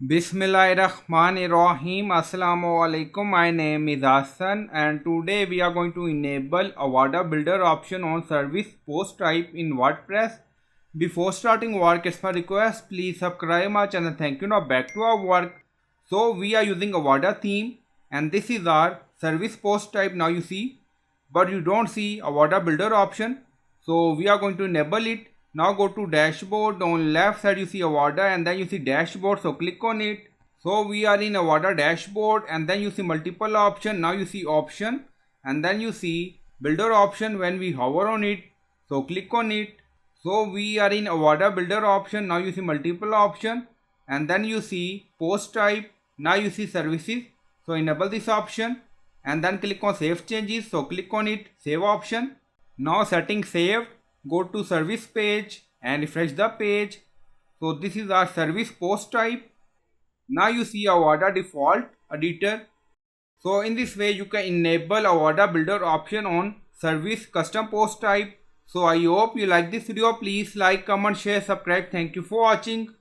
Bismillahirrahmanirrahim. Assalamu alaikum. My name is Hassan and today we are going to enable Avada builder option on service post type in WordPress. Before starting work, as per request, please subscribe my channel. Thank you. Now back to our work. So we are using Avada theme and this is our service post type. Now you see, but you don't see Avada builder option. So we are going to enable it. Now go to dashboard. On left side you see Avada and then you see dashboard, so click on it. So we are in Avada dashboard and then you see multiple option. Now you see option and then you see builder option. When we hover on it, so click on it. So we are in Avada builder option. Now you see multiple option and then you see post type. Now you see services, so enable this option and then click on save changes, so click on it, save option. Now settings saved. Go to service page and refresh the page. So this is our service post type. Now you see Avada default editor. So in this way you can enable Avada builder option on service custom post type. So I hope you like this video. Please like, comment, share, subscribe. Thank you for watching.